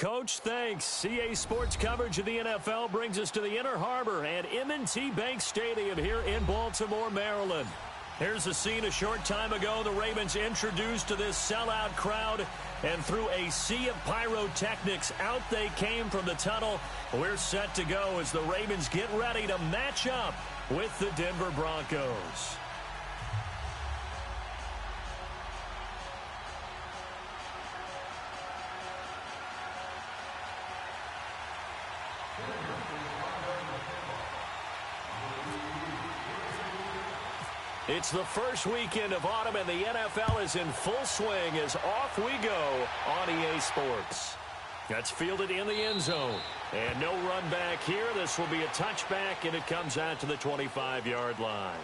Coach, thanks. CA Sports coverage of the NFL brings us to the Inner Harbor at M&T Bank Stadium here in Baltimore, Maryland. Here's the scene a short time ago. The Ravens introduced to this sellout crowd, and through a sea of pyrotechnics, out they came from the tunnel. We're set to go as the Ravens get ready to match up with the Denver Broncos. It's the first weekend of autumn, and the NFL is in full swing as off we go on EA Sports. That's fielded in the end zone. And no run back here. This will be a touchback, and it comes out to the 25-yard line.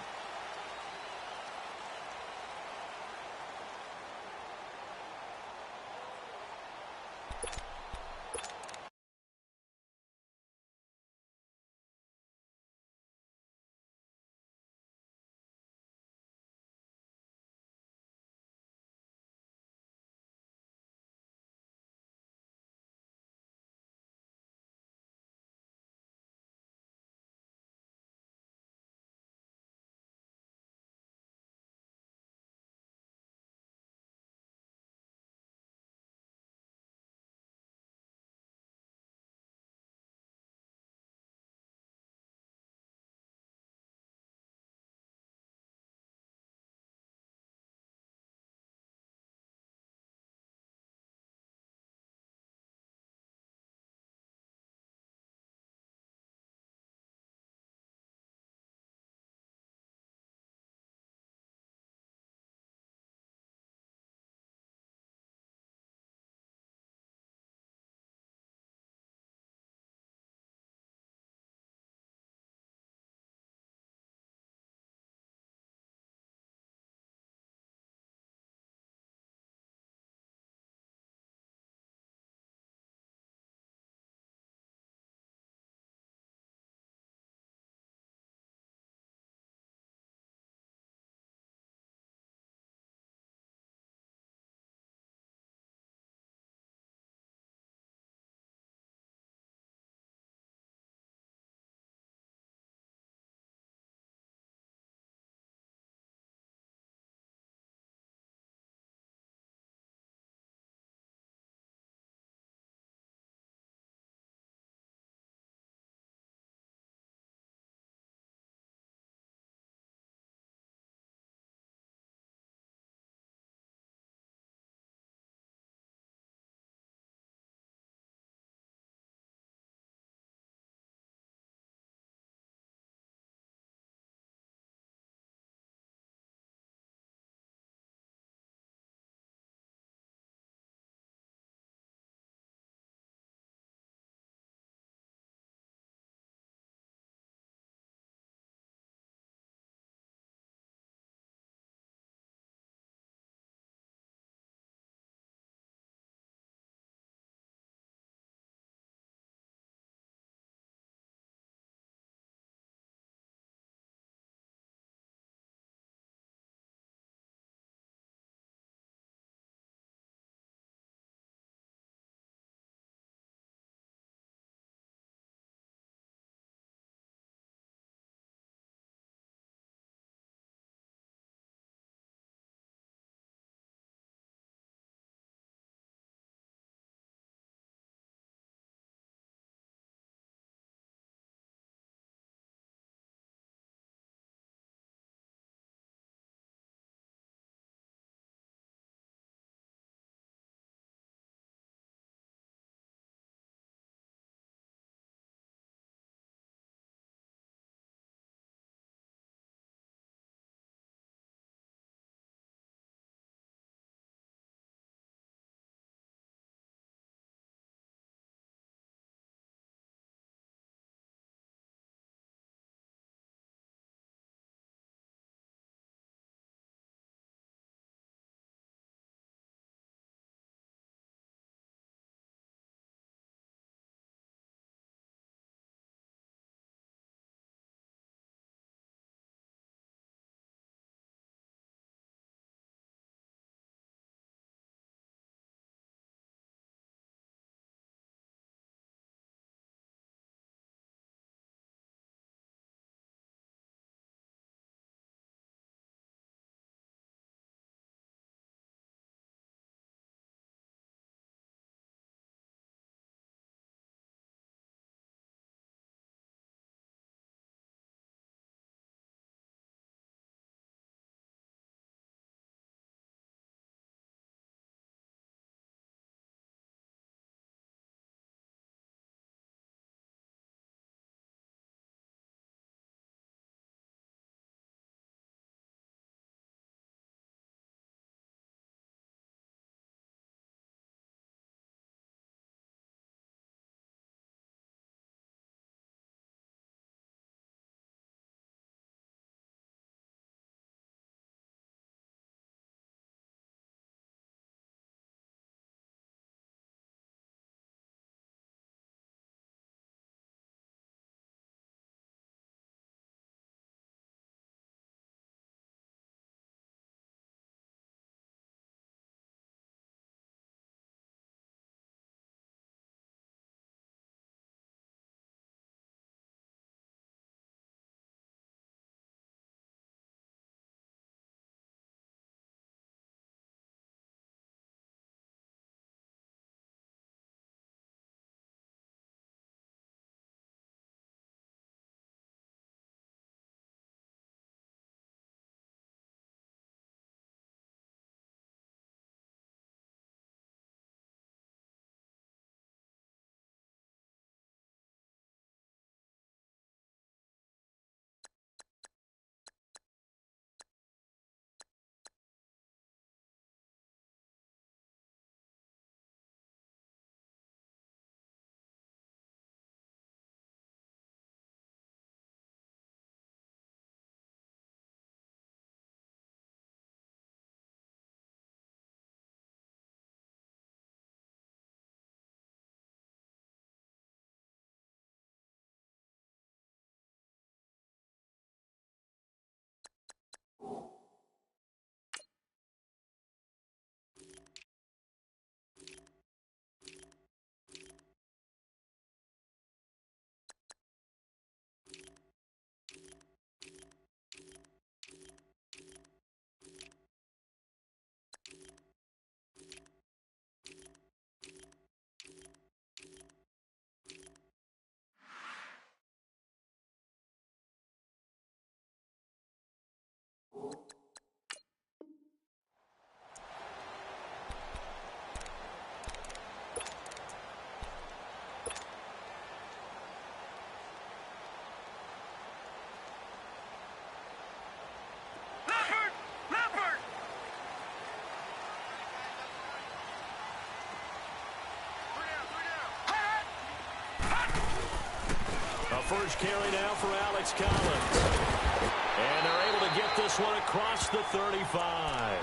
first carry now for Alex Collins. And they're able to get this one across the 35.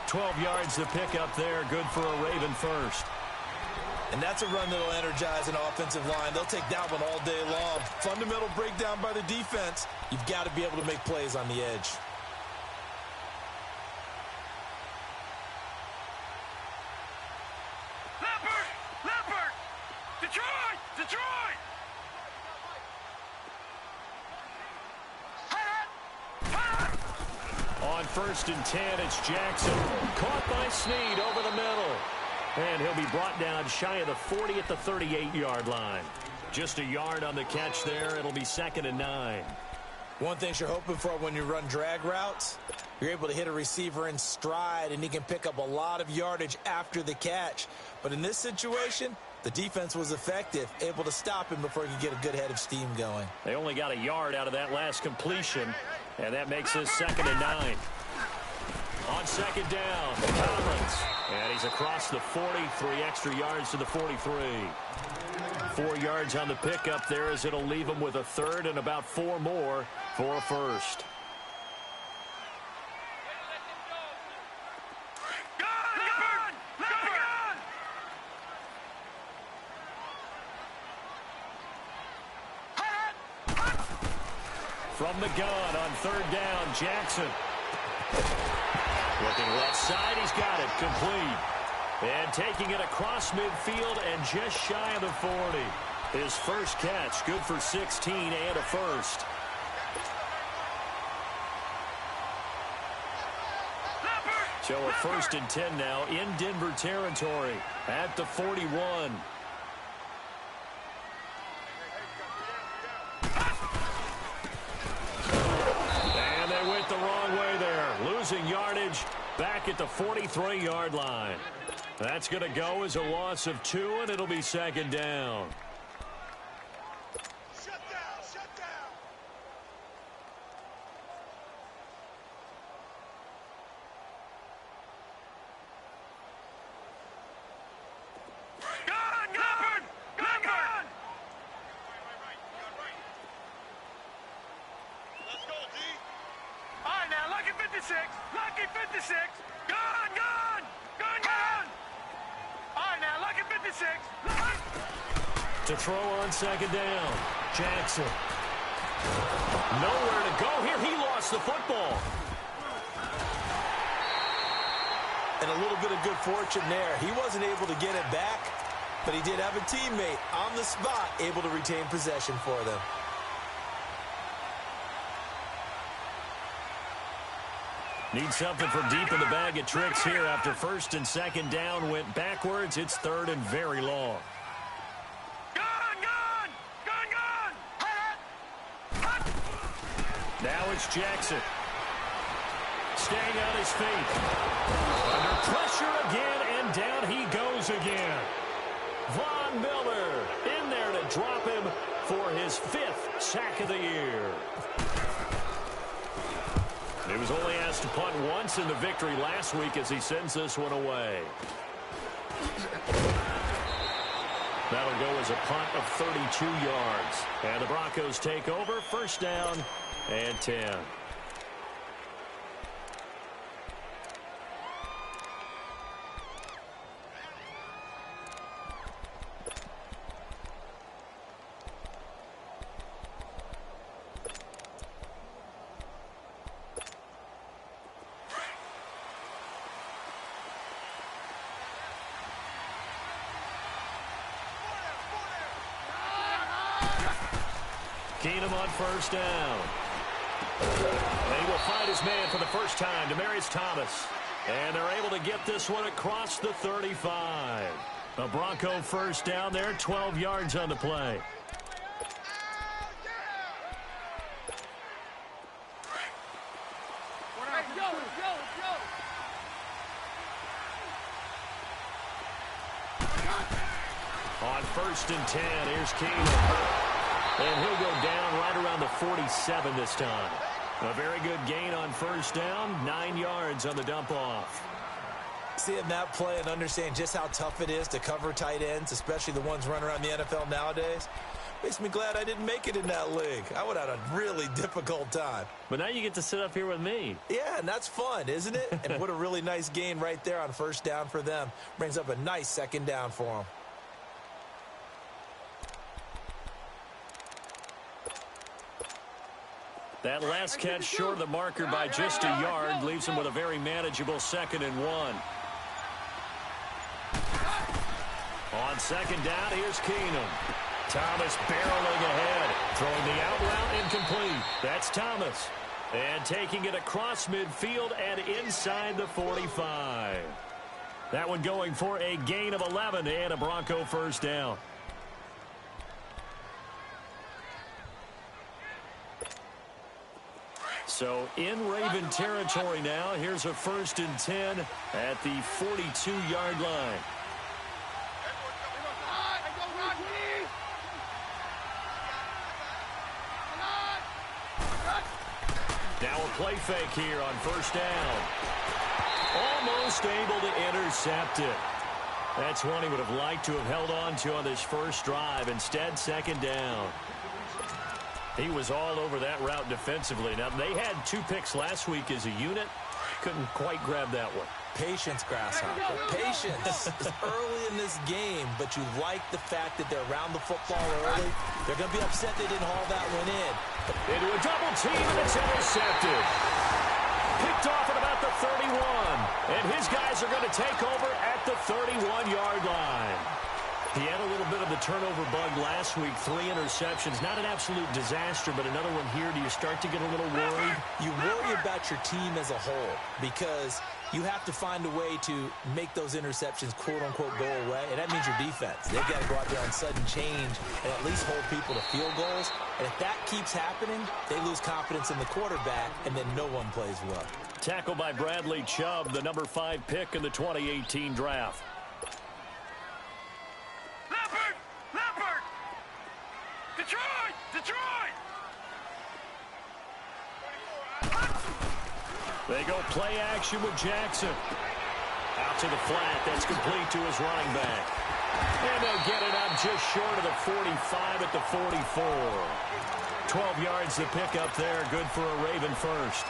12 yards to pick up there. Good for a Raven first. And that's a run that will energize an offensive line. They'll take that one all day long. Fundamental breakdown by the defense. You've got to be able to make plays on the edge. Leopard! Detroit! Detroit! On 1st and 10, it's Jackson. Caught by Snead over the middle. And he'll be brought down shy of the 40 at the 38-yard line. Just a yard on the catch there. It'll be 2nd and 9. One thing you're hoping for when you run drag routes, you're able to hit a receiver in stride, and he can pick up a lot of yardage after the catch. But in this situation, the defense was effective, able to stop him before he could get a good head of steam going. They only got a yard out of that last completion, and that makes this 2nd and 9. On 2nd down, Collins. And he's across the 40, 3 extra yards to the 43. 4 yards on the pickup there as it'll leave him with a 3rd and about 4 more for a first. From the gun on 3rd down, Jackson. Looking left side, he's got it, complete. And taking it across midfield and just shy of the 40. His first catch, good for 16 and a first. So a 1st and 10 now in Denver territory at the 41. And they went the wrong way there, losing yardage back at the 43-yard line. That's going to go as a loss of 2, and it'll be 2nd down. Shut down! Gun! Let's go, D. All right, now, lucky 56. Gun! All right, now, lucky 56. To throw on 2nd down, Jackson. Nowhere to go here. He lost the football. And a little bit of good fortune there. He wasn't able to get it back, but he did have a teammate on the spot able to retain possession for them. Need something from deep in the bag of tricks here after 1st and 2nd down went backwards. It's 3rd and very long. Gun! Now it's Jackson. Staying on his feet. Under pressure again, and down he goes again. Von Miller in there to drop him for his 5th sack of the year. He was only asked to punt once in the victory last week as he sends this one away. That'll go as a punt of 32 yards. And the Broncos take over, 1st down and 10. Keenum on 1st down. And he will find his man for the first time, Demaryius Thomas. And they're able to get this one across the 35. A Bronco 1st down there, 12 yards on the play. On 1st and 10, here's Keenum. And he'll go down right around the 47 this time. A very good gain on 1st down, 9 yards on the dump-off. Seeing that play and understand just how tough it is to cover tight ends, especially the ones running around the NFL nowadays. Makes me glad I didn't make it in that league. I would have had a really difficult time. But now you get to sit up here with me. Yeah, and that's fun, isn't it? And what a really nice gain right there on first down for them. Brings up a nice second down for them. That last catch short of the marker by just a yard leaves him with a very manageable 2nd and 1. On second down, here's Keenum. Thomas barreling ahead, throwing the out route incomplete. That's Thomas. And taking it across midfield and inside the 45. That one going for a gain of 11 and a Bronco first down. So in Raven territory now. Here's a 1st and 10 at the 42-yard line. Now a play fake here on first down. Almost able to intercept it. That's one he would have liked to have held on to on this first drive. Instead, 2nd down. He was all over that route defensively. Now, they had 2 picks last week as a unit. Couldn't quite grab that one. Patience, Grasshopper. Patience is early in this game, but you like the fact that they're around the football early. They're going to be upset they didn't haul that one in. Into a double team, and it's intercepted. Picked off at about the 31. And his guys are going to take over at the 31-yard line. He had a little bit of the turnover bug last week. 3 interceptions. Not an absolute disaster, but another one here. Do you start to get a little worried? You worry about your team as a whole because you have to find a way to make those interceptions, quote-unquote, go away, and that means your defense. They've got to go out there on sudden change and at least hold people to field goals. And if that keeps happening, they lose confidence in the quarterback, and then no one plays well. Tackled by Bradley Chubb, the number 5 pick in the 2018 draft. Detroit! They go play action with Jackson. Out to the flat. That's complete to his running back. And they'll get it up just short of the 45 at the 44. 12 yards to pick up there. Good for a Raven first.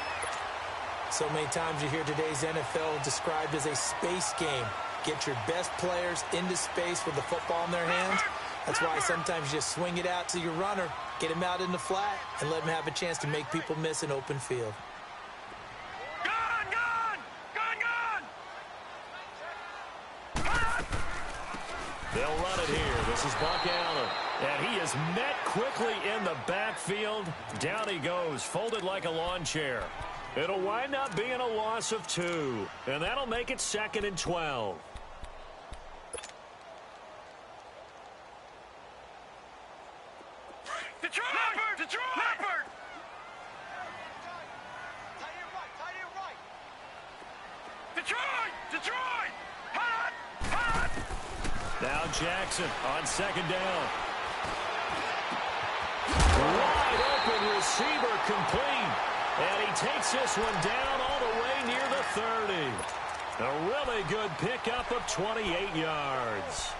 So many times you hear today's NFL described as a space game. Get your best players into space with the football in their hands. That's why sometimes you just swing it out to your runner, get him out in the flat, and let him have a chance to make people miss an open field. They'll run it here. This is Buck Allen. And he is met quickly in the backfield. Down he goes, folded like a lawn chair. It'll wind up being a loss of 2. And that'll make it 2nd and 12. Detroit! Detroit! Hot! Now Jackson on 2nd down. Wide open receiver complete. And he takes this one down all the way near the 30. A really good pickup of 28 yards.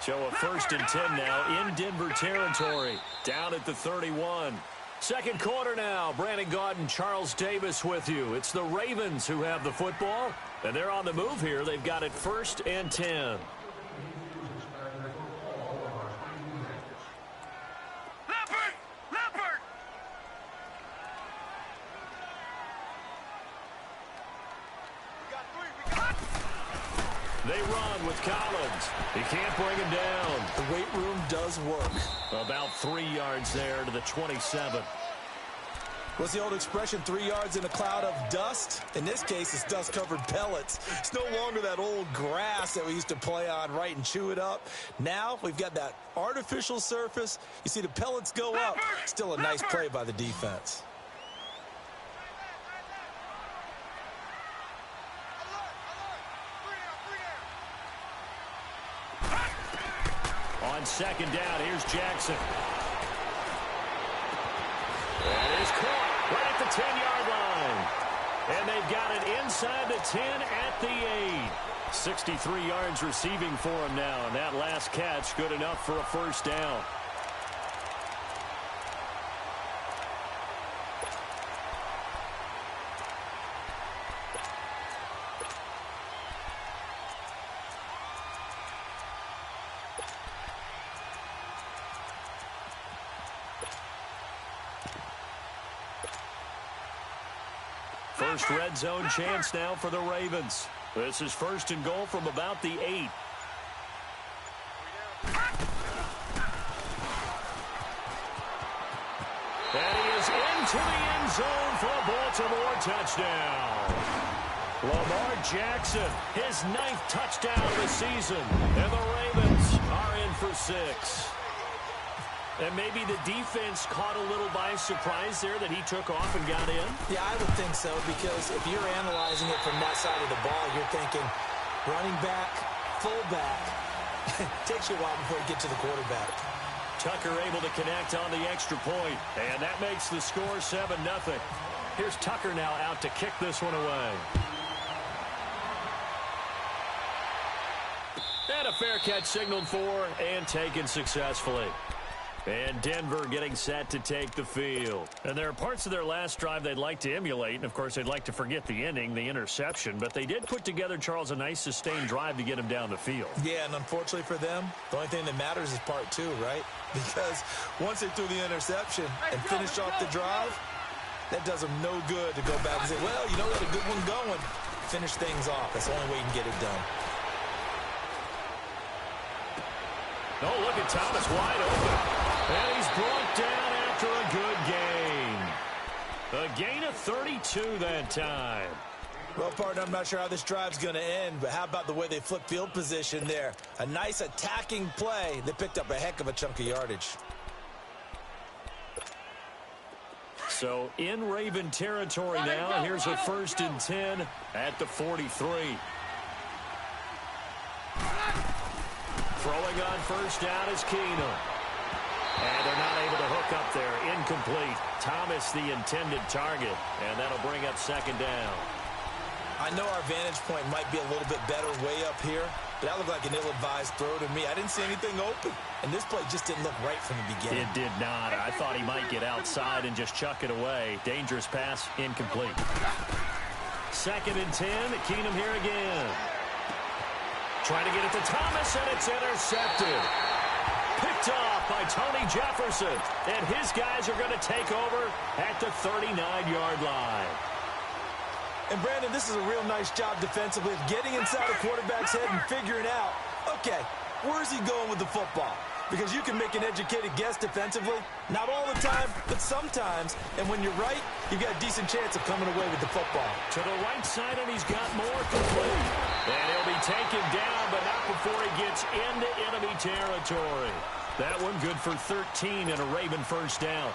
So a 1st and 10 now in Denver territory. Down at the 31. Second quarter now. Brandon Gaudin, Charles Davis with you. It's the Ravens who have the football. And they're on the move here. They've got it 1st and 10. They run with Collins. He can't bring him down. The weight room does work. About 3 yards there to the 27. What's the old expression, 3 yards in a cloud of dust? In this case, it's dust-covered pellets. It's no longer that old grass that we used to play on, right, and chew it up. Now we've got that artificial surface. You see the pellets go up. Still a nice play by the defense. On 2nd down, here's Jackson. That is caught right at the 10-yard line. And they've got it inside the 10 at the 8. 63 yards receiving for him now, and that last catch good enough for a first down. First red zone chance now for the Ravens. This is first and goal from about the 8. And he is into the end zone for a Baltimore touchdown. Lamar Jackson, his 9th touchdown of the season. And the Ravens are in for 6. And maybe the defense caught a little by surprise there that he took off and got in? Yeah, I would think so, because if you're analyzing it from that side of the ball, you're thinking running back, fullback. Takes you a while before you get to the quarterback. Tucker able to connect on the extra point, and that makes the score 7-0. Here's Tucker now out to kick this one away. And a fair catch signaled for and taken successfully. And Denver getting set to take the field. And there are parts of their last drive they'd like to emulate. And, of course, they'd like to forget the ending, the interception. But they did put together, Charles, a nice sustained drive to get him down the field. Yeah, and unfortunately for them, the only thing that matters is part 2, right? Because once they threw the interception and finished off the drive, that does them no good to go back and say, well, you know, got a good one going. Finish things off. That's the only way you can get it done. Oh, look at Thomas wide open. And he's brought down after a good gain. A gain of 32 that time. Well, partner, I'm not sure how this drive's going to end, but how about the way they flipped field position there? A nice attacking play. They picked up a heck of a chunk of yardage. So in Raven territory now. Here's a 1st and 10 at the 43. Throwing on first down is Keenum. And they're not able to hook up there. Incomplete. Thomas the intended target. And that'll bring up 2nd down. I know our vantage point might be a little bit better way up here, but that looked like an ill-advised throw to me. I didn't see anything open. And this play just didn't look right from the beginning. It did not. I thought he might get outside and just chuck it away. Dangerous pass. Incomplete. 2nd and 10. Keenum here again. Trying to get it to Thomas, and it's intercepted. Picked off by Tony Jefferson. And his guys are going to take over at the 39-yard line. And, Brandon, this is a real nice job defensively of getting inside a quarterback's head and figuring out, okay, where's he going with the football? Because you can make an educated guess defensively. Not all the time, but sometimes. And when you're right, you've got a decent chance of coming away with the football. To the right side, and he's got more complete. And he'll be taken down, but not before he gets into enemy territory. That one good for 13 and a Raven first down.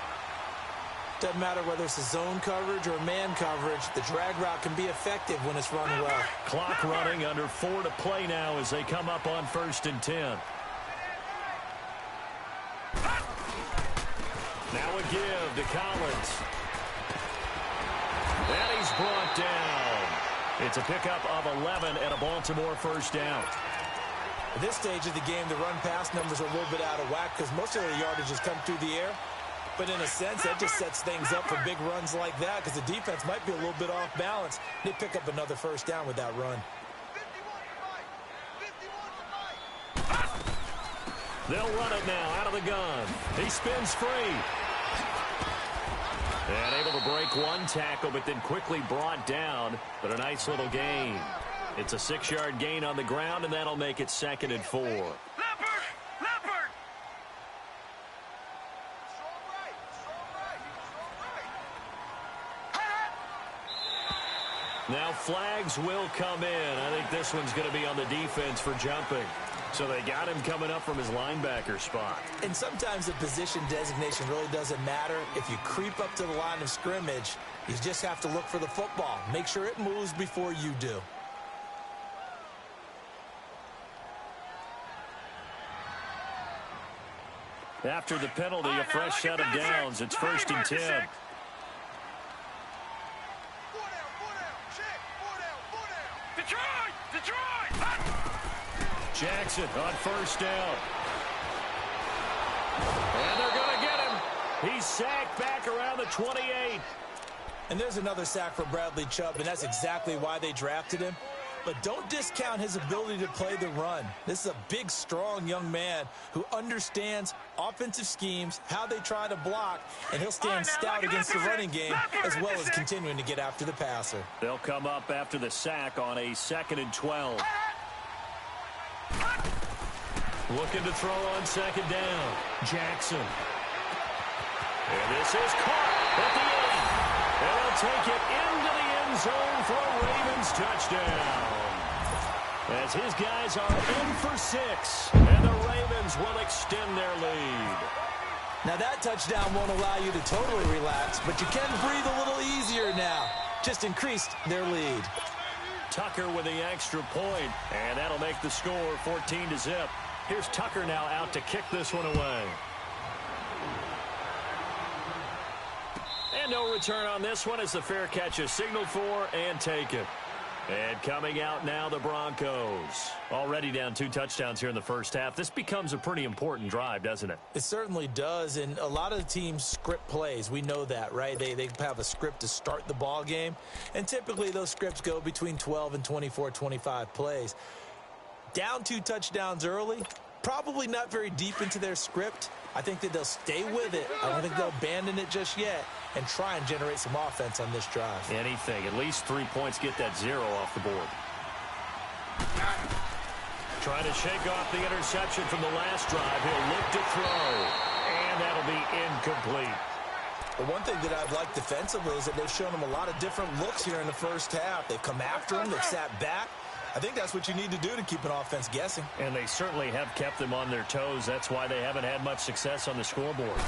Doesn't matter whether it's a zone coverage or man coverage. The drag route can be effective when it's run well. Clock running, under 4 to play now as they come up on 1st and 10. Now a give to Collins. And he's brought down. It's a pickup of 11 and a Baltimore first down. At this stage of the game, the run-pass numbers are a little bit out of whack because most of the yardage has come through the air. But in a sense, that just sets things up for big runs like that because the defense might be a little bit off balance. They pick up another first down with that run. They'll run it now out of the gun. He spins free. And able to break one tackle, but then quickly brought down. But a nice little gain. It's a 6-yard gain on the ground, and that'll make it 2nd and 4. Now flags will come in. I think this one's going to be on the defense for jumping. So they got him coming up from his linebacker spot. And sometimes the position designation really doesn't matter. If you creep up to the line of scrimmage, you just have to look for the football. Make sure it moves before you do. After the penalty, a fresh set of downs. It's 1st and 10. 4 down, 4 down. Detroit! Detroit! Jackson on first down. And they're going to get him. He's sacked back around the 28. And there's another sack for Bradley Chubb, and that's exactly why they drafted him. But don't discount his ability to play the run. This is a big, strong young man who understands offensive schemes, how they try to block, and he'll stand stout against the running game as well as continuing to get after the passer. They'll come up after the sack on a 2nd and 12. Looking to throw on 2nd down. Jackson. And this is caught at the 8. And they'll take it into the end zone for a Ravens touchdown. As his guys are in for 6. And the Ravens will extend their lead. Now that touchdown won't allow you to totally relax, but you can breathe a little easier now. Just increased their lead. Tucker with the extra point, and that'll make the score 14-0. Here's Tucker now out to kick this one away. And no return on this one as the fair catch is signaled for and taken. And coming out now, the Broncos. Already down 2 touchdowns here in the first half. This becomes a pretty important drive, doesn't it? It certainly does, and a lot of the teams script plays. We know that, right? They have a script to start the ball game, and typically those scripts go between 12 and 24, 25 plays. Down 2 touchdowns early, probably not very deep into their script. I think that they'll stay with it. I don't think they'll abandon it just yet and try and generate some offense on this drive. Anything. At least 3 points, get that 0 off the board. Trying to shake off the interception from the last drive. He'll look to throw, and that'll be incomplete. But one thing that I've liked defensively is that they've shown him a lot of different looks here in the first half. They've come after him. They've sat back. I think that's what you need to do to keep an offense guessing. And they certainly have kept them on their toes. That's why they haven't had much success on the scoreboard.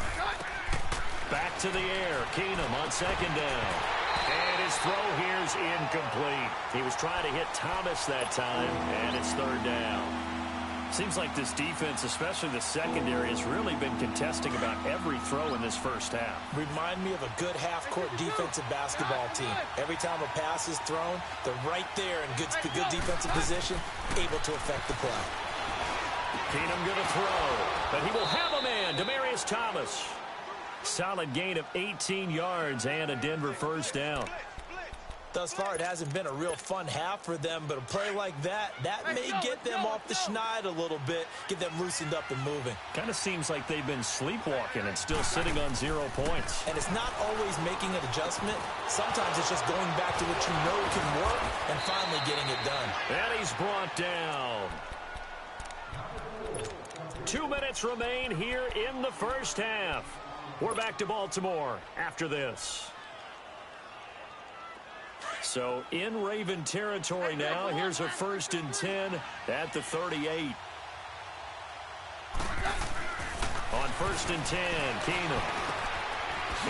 Back to the air. Keenum on 2nd down. And his throw here's incomplete. He was trying to hit Thomas that time, and it's 3rd down. Seems like this defense, especially the secondary, has really been contesting about every throw in this first half. Remind me of a good half-court defensive basketball team. Every time a pass is thrown, they're right there in good defensive position, able to affect the play. Keenum going to throw, but he will have a man, Demaryius Thomas. Solid gain of 18 yards and a Denver first down. Thus far, it hasn't been a real fun half for them, but a play like that may get them off the schneid a little bit, get them loosened up and moving. Kind of seems like they've been sleepwalking and still sitting on 0 points. And it's not always making an adjustment. Sometimes it's just going back to what you know can work and finally getting it done. And he's brought down. 2 minutes remain here in the first half. We're back to Baltimore after this. So in Raven territory now. Here's a 1st and 10 at the 38. On 1st and 10, Keenum.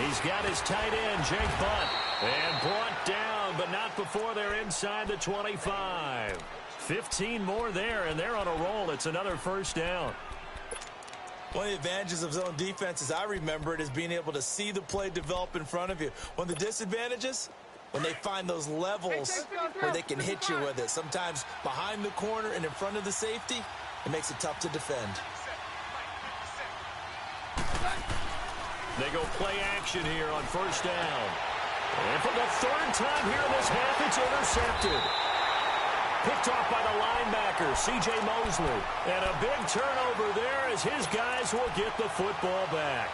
He's got his tight end, Jake Butt. And brought down, but not before they're inside the 25. 15 more there, and they're on a roll. It's another 1st down. One of the advantages of zone defense, as I remember it, is being able to see the play develop in front of you. One of the disadvantages, when they find those levels where they can hit you with it. Sometimes behind the corner and in front of the safety, it makes it tough to defend. They go play action here on 1st down. And for the 3rd time here in this half, it's intercepted. Picked off by the linebacker, C.J. Mosley. And a big turnover there as his guys will get the football back.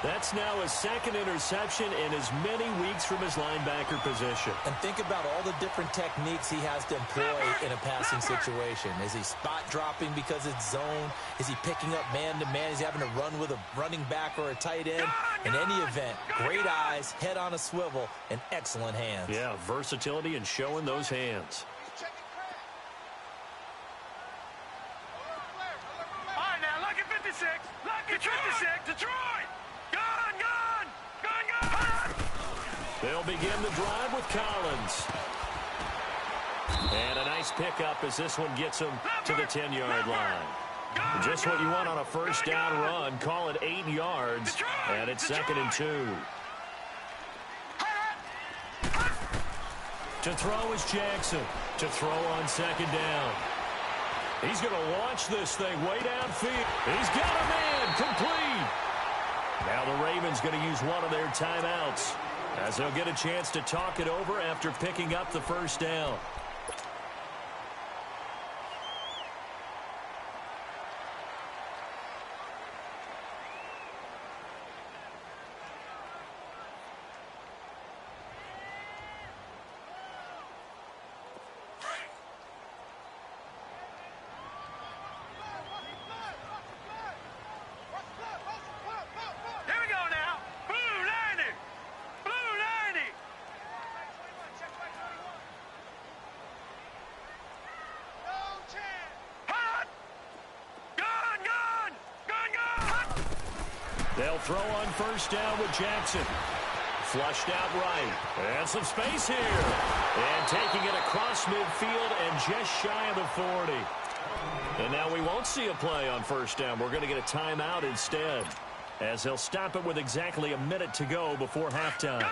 That's now his 2nd interception in as many weeks from his linebacker position. And think about all the different techniques he has to employ in a passing situation. Is he spot dropping because it's zone? Is he picking up man-to-man? Is he having to run with a running back or a tight end? In any event, great eyes, head on a swivel, and excellent hands. Yeah, versatility and showing those hands. All right, now, lucky 56. Lucky 56. Detroit. They'll begin the drive with Collins. And a nice pickup as this one gets him to the 10-yard line. Just what you want on a 1st down run. Call it 8 yards. And it's 2nd and 2. To throw is Jackson. To throw on 2nd down. He's going to launch this thing way downfield. He's got a man complete. Now the Ravens going to use one of their timeouts as they'll get a chance to talk it over after picking up the first down. They'll throw on first down with Jackson. Flushed out right. And some space here. And taking it across midfield and just shy of the 40. And now we won't see a play on first down. We're going to get a timeout instead, as they'll stop it with exactly a minute to go before halftime.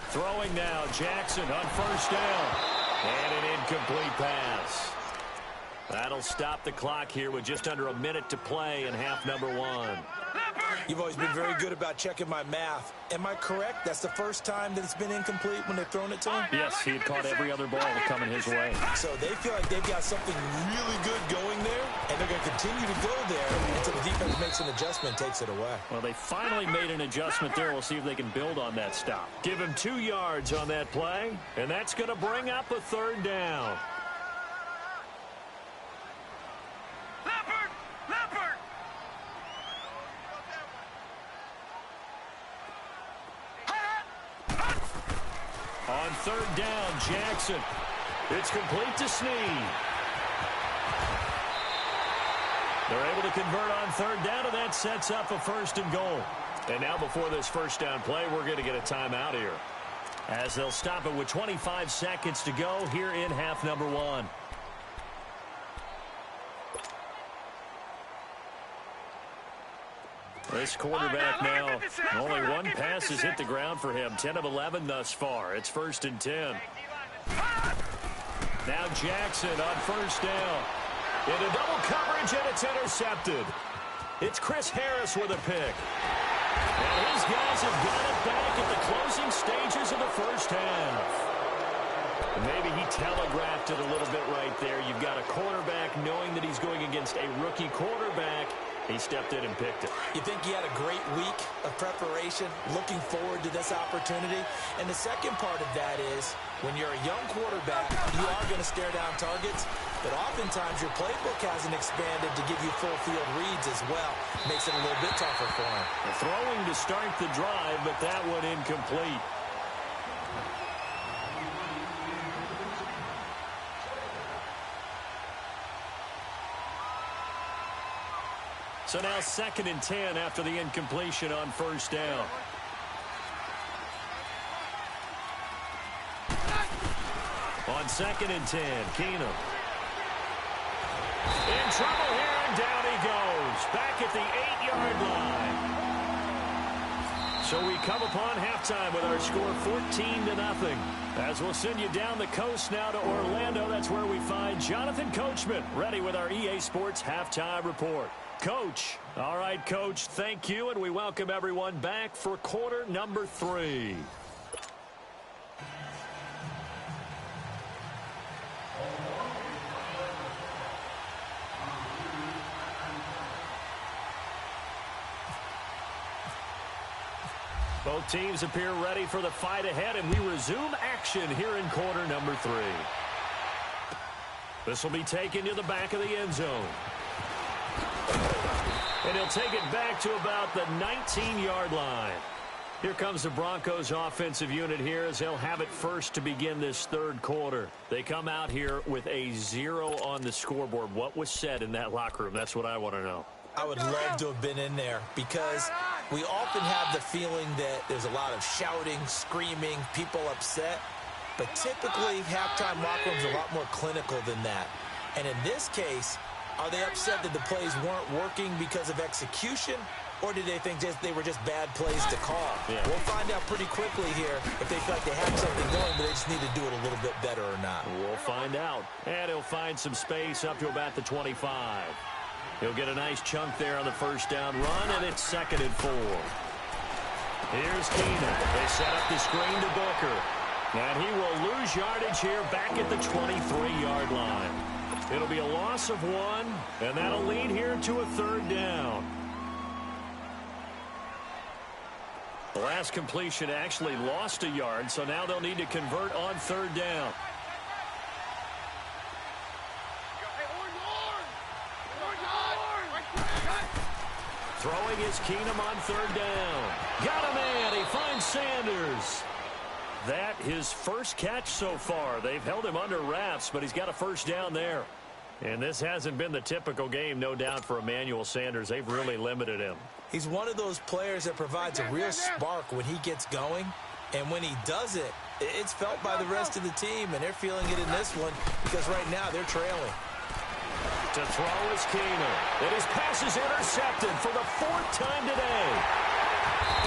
Throwing now, Jackson on first down. And an incomplete pass. That'll stop the clock here with just under a minute to play in half number one. You've always been very good about checking my math. Am I correct? That's the first time that it's been incomplete when they've thrown it to him? Yes, he had caught every other ball coming his way. So they feel like they've got something really good going there, and they're going to continue to go there until the defense makes an adjustment, takes it away. Well, they finally made an adjustment there. We'll see if they can build on that stop. Give him 2 yards on that play, and that's going to bring up a third down. On third down, Jackson. It's complete to Snead. They're able to convert on third down, and that sets up a first and goal. And now before this first down play, we're going to get a timeout here, as they'll stop it with 25 seconds to go here in half number one. This quarterback now, only one pass has hit the ground for him. 10 of 11 thus far. It's first and 10. Now Jackson on first down. Into double coverage, and it's intercepted. It's Chris Harris with a pick. And his guys have got it back at the closing stages of the first half. Maybe he telegraphed it a little bit right there. You've got a quarterback knowing that he's going against a rookie quarterback. He stepped in and picked it. You think he had a great week of preparation, looking forward to this opportunity? And the second part of that is, when you're a young quarterback, you are going to stare down targets, but oftentimes your playbook hasn't expanded to give you full field reads as well. Makes it a little bit tougher for him. Throwing to start the drive, but that one incomplete. So now second and 10 after the incompletion on first down. On second and 10, Keenum. In trouble here, and down he goes. Back at the 8-yard line. So we come upon halftime with our score 14-0. As we'll send you down the coast now to Orlando, that's where we find Jonathan Coachman, ready with our EA Sports Halftime Report. Coach. All right, Coach, thank you, and we welcome everyone back for quarter number 3. Both teams appear ready for the fight ahead, and we resume action here in quarter number 3. This will be taken to the back of the end zone. And he'll take it back to about the 19-yard line. Here comes the Broncos offensive unit here as they'll have it first to begin this third quarter. They come out here with a 0 on the scoreboard. What was said in that locker room? That's what I want to know. I would love to have been in there, because we often have the feeling that there's a lot of shouting, screaming, people upset. But typically, halftime locker rooms are a lot more clinical than that. And in this case, are they upset that the plays weren't working because of execution? Or did they think they were just bad plays to call? Yeah. We'll find out pretty quickly here if they feel like they have something going, but they just need to do it a little bit better or not. We'll find out. And he'll find some space up to about the 25. He'll get a nice chunk there on the first down run, and it's 2nd and 4. Here's Keenan. They set up the screen to Booker. And he will lose yardage here back at the 23-yard line. It'll be a loss of 1, and that'll lead here to a 3rd down. The last completion actually lost a yard, so now they'll need to convert on 3rd down. Throwing is Keenum on 3rd down. Got a man. He finds Sanders. That his first catch so far. They've held him under wraps, but he's got a first down there. And this hasn't been the typical game, no doubt, for Emmanuel Sanders. They've really limited him. He's one of those players that provides a real spark when he gets going. And when he does it, it's felt by the rest of the team, and they're feeling it in this one because right now they're trailing. To throw is Keenum. And his pass is intercepted for the 4th time today.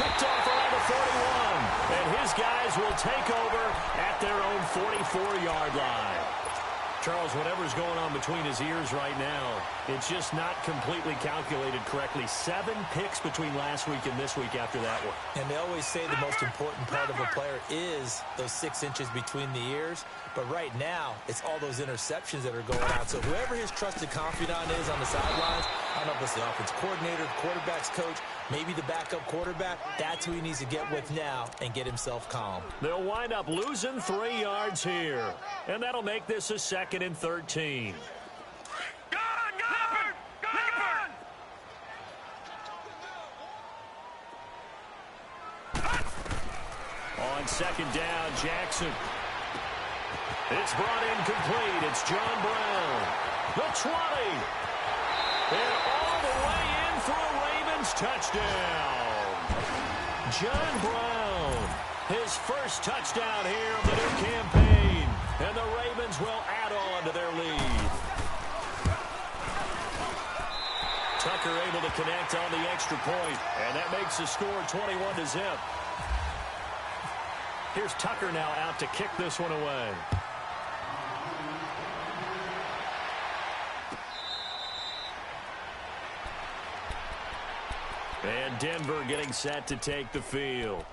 Picked off around the 41. And his guys will take over at their own 44-yard line. Charles, whatever's going on between his ears right now, it's just not completely calculated correctly. 7 picks between last week and this week after that one. And they always say the most important part of a player is those 6 inches between the ears. But right now, it's all those interceptions that are going on. So whoever his trusted confidant is on the sidelines, I don't know if it's the offense coordinator, the quarterback's coach, maybe the backup quarterback, that's who he needs to get with now and get himself calm. They'll wind up losing 3 yards here. And that'll make this a 2nd and 13. On 2nd down, Jackson. It's brought in complete. It's John Brown. The 20. And all the way in for a Ravens touchdown. John Brown. His first touchdown here of the new campaign. And the Ravens will add on to their lead. Tucker able to connect on the extra point. And that makes the score 21-0. Here's Tucker now out to kick this one away. And Denver getting set to take the field.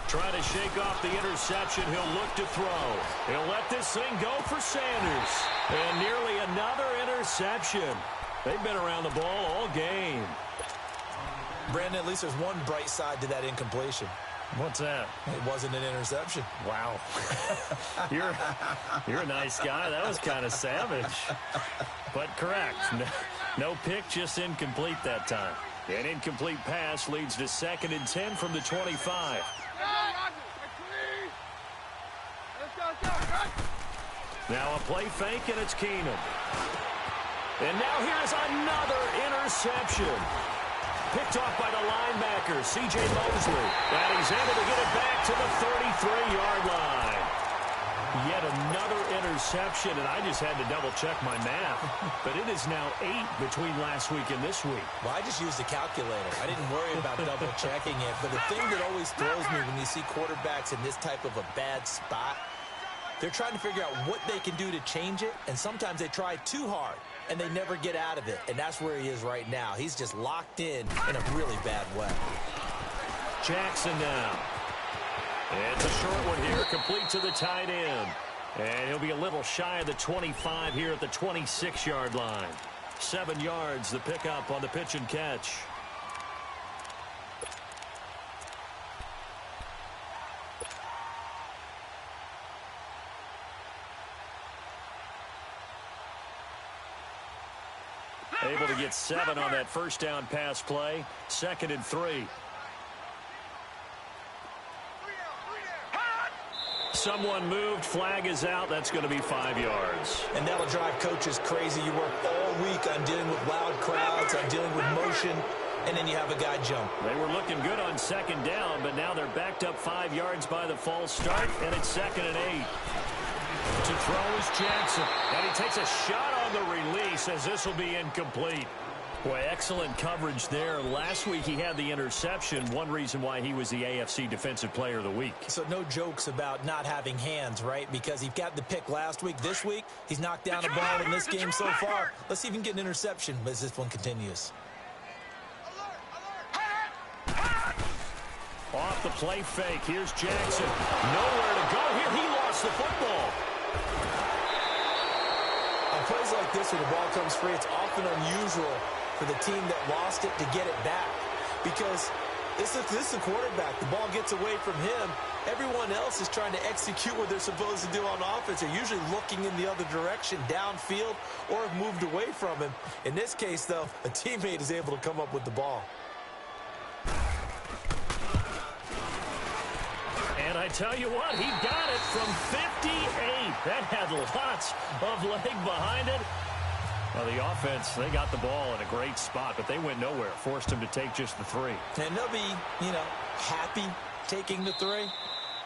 Trying to shake off the interception. He'll look to throw. He'll let this thing go for Sanders. And nearly another interception. They've been around the ball all game. Brandon, at least there's one bright side to that incompletion. What's that? It wasn't an interception. Wow. You're a nice guy. That was kind of savage. But correct. No pick, just incomplete that time. An incomplete pass leads to 2nd and 10 from the 25. Now a play fake, and it's Keenum. And now here's another interception. Picked off by the linebacker, C.J. Mosley. And he's able to get it back to the 33-yard line. Yet another interception, and I just had to double-check my math. But it is now 8 between last week and this week. Well, I just used the calculator. I didn't worry about double-checking it. But the thing that always throws me when you see quarterbacks in this type of a bad spot, they're trying to figure out what they can do to change it, and sometimes they try too hard, and they never get out of it. And that's where he is right now. He's just locked in a really bad way. Jackson now. It's a short one here, complete to the tight end. And he'll be a little shy of the 25 here at the 26-yard line. 7 yards, the pickup on the pitch and catch. Able to get 7 on that first down pass play. 2nd and 3. someone moved. Flag is out. That's going to be 5 yards. And that'll drive coaches crazy. You work all week on dealing with loud crowds, on dealing with motion, and then you have a guy jump. They were looking good on second down, but now they're backed up 5 yards by the false start, and it's 2nd and 8. To throw is Jackson, and he takes a shot on the release as this will be incomplete. Boy, excellent coverage there. Last week he had the interception, one reason why he was the AFC Defensive Player of the Week. So no jokes about not having hands, right? Because he got the pick last week. This week, he's knocked down a ball in this game so far. Let's see if he can get an interception as this one continues. Off the play fake. Here's Jackson. Nowhere to go here. He lost the football. On plays like this, when the ball comes free, it's often unusual for the team that lost it to get it back. Because this is a quarterback. The ball gets away from him. Everyone else is trying to execute what they're supposed to do on offense. They're usually looking in the other direction, downfield, or have moved away from him. In this case, though, a teammate is able to come up with the ball. And I tell you what, he got it from 58. That had lots of leg behind it. Well, the offense, they got the ball in a great spot, but they went nowhere. Forced him to take just the 3. And they'll be, happy taking the 3.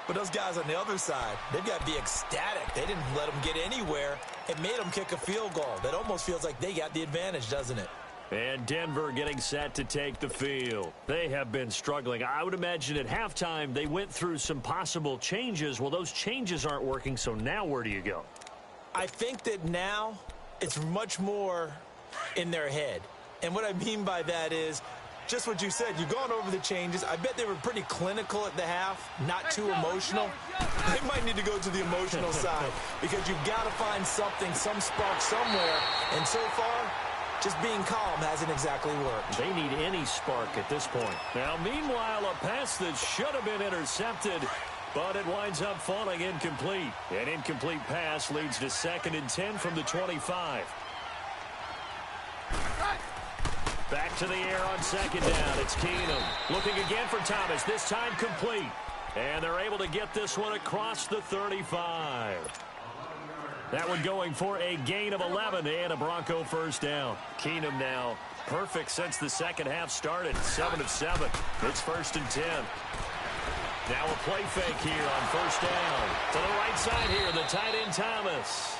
But those guys on the other side, they've got to be ecstatic. They didn't let them get anywhere. It made them kick a field goal. That almost feels like they got the advantage, doesn't it? And Denver getting set to take the field. They have been struggling. I would imagine at halftime they went through some possible changes. Well, those changes aren't working, so now where do you go? I think that now it's much more in their head. And what I mean by that is just what you said. You've gone over the changes. I bet they were pretty clinical at the half, not too emotional. They might need to go to the emotional side because you've got to find something, some spark somewhere. And so far, just being calm hasn't exactly worked. They need any spark at this point. Now, meanwhile, a pass that should have been intercepted, but it winds up falling incomplete. An incomplete pass leads to 2nd and 10 from the 25. Back to the air on 2nd down. It's Keenum looking again for Thomas, this time complete. And they're able to get this one across the 35. That one going for a gain of 11 and a Bronco first down. Keenum now perfect since the second half started. 7 of 7. It's 1st and 10. Now a play fake here on 1st down. To the right side here, the tight end Thomas.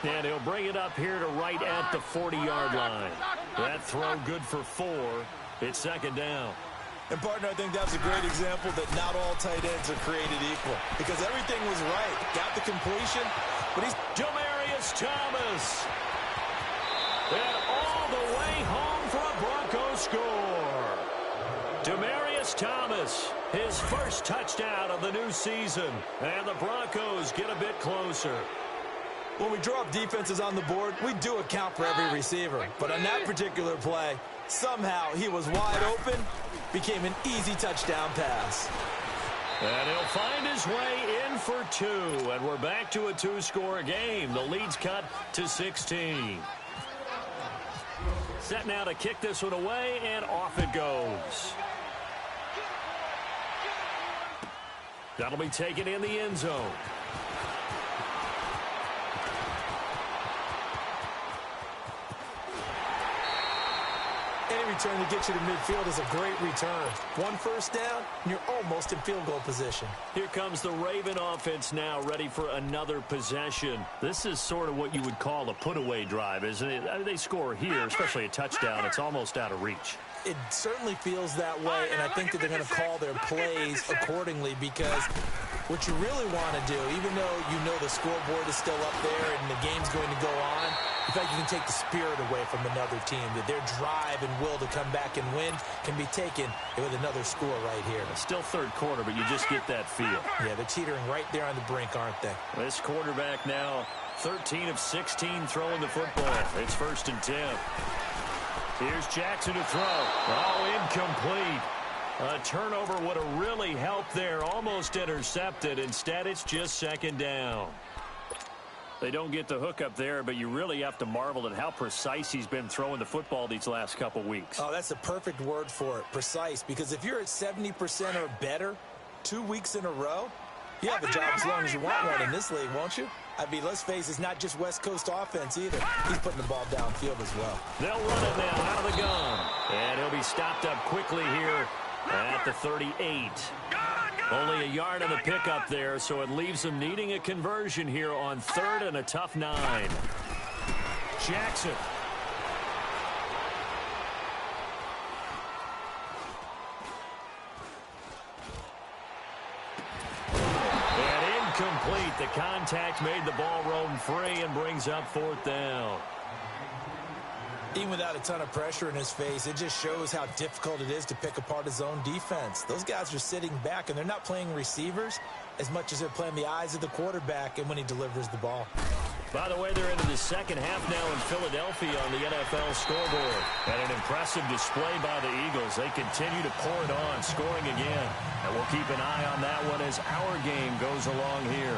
And he'll bring it up here to right at the 40-yard line. That throw good for 4. It's 2nd down. And, partner, I think that was a great example that not all tight ends are created equal. Because everything was right. Got the completion, but he's... Demaryius Thomas. And all the way home for a Bronco score. Demaryius Thomas, his first touchdown of the new season. And the Broncos get a bit closer. When we draw up defenses on the board, we do account for every receiver. But on that particular play, somehow he was wide open, became an easy touchdown pass. And he'll find his way in for 2. And we're back to a 2-score game. The lead's cut to 16. Set now to kick this one away, and off it goes. That'll be taken in the end zone. Any return to get you to midfield is a great return. 1 first down, and you're almost in field goal position. Here comes the Raven offense now, ready for another possession. This is sort of what you would call a put-away drive, isn't it? I mean, they score here, especially a touchdown. It's almost out of reach. It certainly feels that way, and I think that they're going to call their plays accordingly because what you really want to do, even though you know the scoreboard is still up there and the game's going to go on, in fact, you can take the spirit away from another team, that their drive and will to come back and win can be taken with another score right here. It's still third quarter, but you just get that feel. Yeah, they're teetering right there on the brink, aren't they? This quarterback now 13 of 16 throwing the football. It's 1st and 10. Here's Jackson to throw. Oh, incomplete. A turnover would have really helped there. Almost intercepted. Instead, it's just 2nd down. They don't get the hook up there, but you really have to marvel at how precise he's been throwing the football these last couple weeks. Oh, that's a perfect word for it, precise. Because if you're at 70% or better 2 weeks in a row, You have a job as long as you want one in this league, won't you? I mean, let's face it, it's not just West Coast offense either. He's putting the ball downfield as well. They'll run it now out of the gun. And he'll be stopped up quickly here at the 38. Only a yard on the pickup there, so it leaves them needing a conversion here on 3rd and a tough 9. Jackson. Complete. The contact made the ball roam free and brings up 4th down. Even without a ton of pressure in his face, it just shows how difficult it is to pick apart his own defense. Those guys are sitting back, and they're not playing receivers as much as they're playing the eyes of the quarterback and when he delivers the ball. By the way, they're into the second half now in Philadelphia on the NFL scoreboard. And an impressive display by the Eagles. They continue to pour it on, scoring again. And we'll keep an eye on that one as our game goes along here.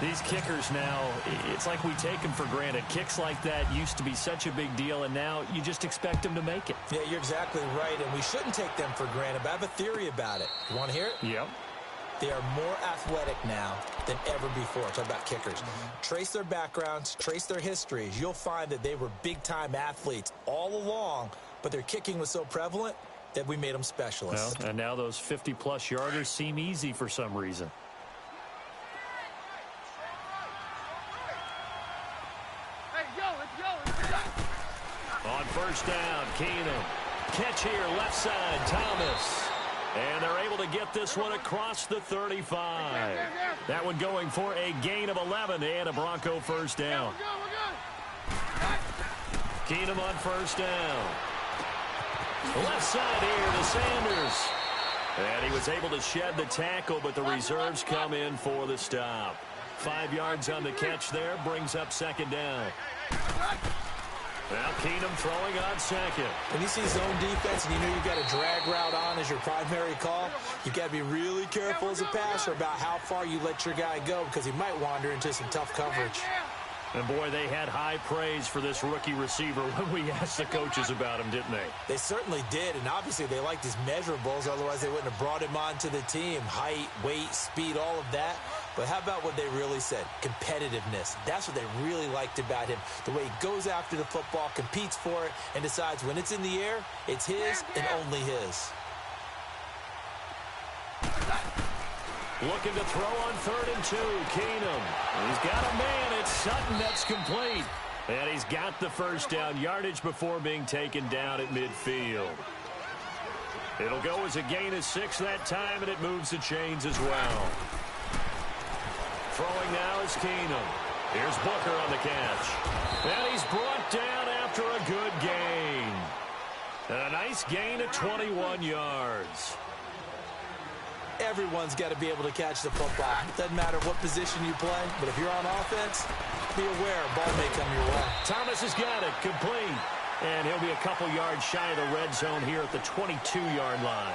These kickers now, it's like we take them for granted. Kicks like that used to be such a big deal, and now you just expect them to make it. Yeah, you're exactly right, and we shouldn't take them for granted, but I have a theory about it. You want to hear it? Yep. They are more athletic now than ever before. Talk about kickers. Trace their backgrounds, trace their histories. You'll find that they were big-time athletes all along, but their kicking was so prevalent that we made them specialists. Well, and now those 50-plus yarders seem easy for some reason. On 1st down, Keenum. Catch here, left side, Thomas. And they're able to get this one across the 35. That one going for a gain of 11 and a Bronco 1st down. Keenum on 1st down. Left side here to Sanders. And he was able to shed the tackle, but the reserves come in for the stop. 5 yards on the catch there, brings up 2nd down. Now Keenum throwing on 2nd. When you see zone defense and you know you've got a drag route on as your primary call, you've got to be really careful as a passer about how far you let your guy go because he might wander into some tough coverage. And, boy, they had high praise for this rookie receiver when we asked the coaches about him, didn't they? They certainly did, and obviously they liked his measurables. Otherwise, they wouldn't have brought him onto the team. Height, weight, speed, all of that. But how about what they really said? Competitiveness. That's what they really liked about him. The way he goes after the football, competes for it, and decides when it's in the air, it's his and only his. Looking to throw on 3rd and 2. Keenum. He's got a man. It's Sutton. That's complete. And he's got the 1st down yardage before being taken down at midfield. It'll go as a gain of 6 that time, and it moves the chains as well. Throwing now is Keenum. Here's Booker on the catch. And he's brought down after a good gain. And a nice gain of 21 yards. Everyone's got to be able to catch the football. Doesn't matter what position you play, but if you're on offense, be aware a ball may come your way. Thomas has got it, complete. And he'll be a couple yards shy of the red zone here at the 22-yard line.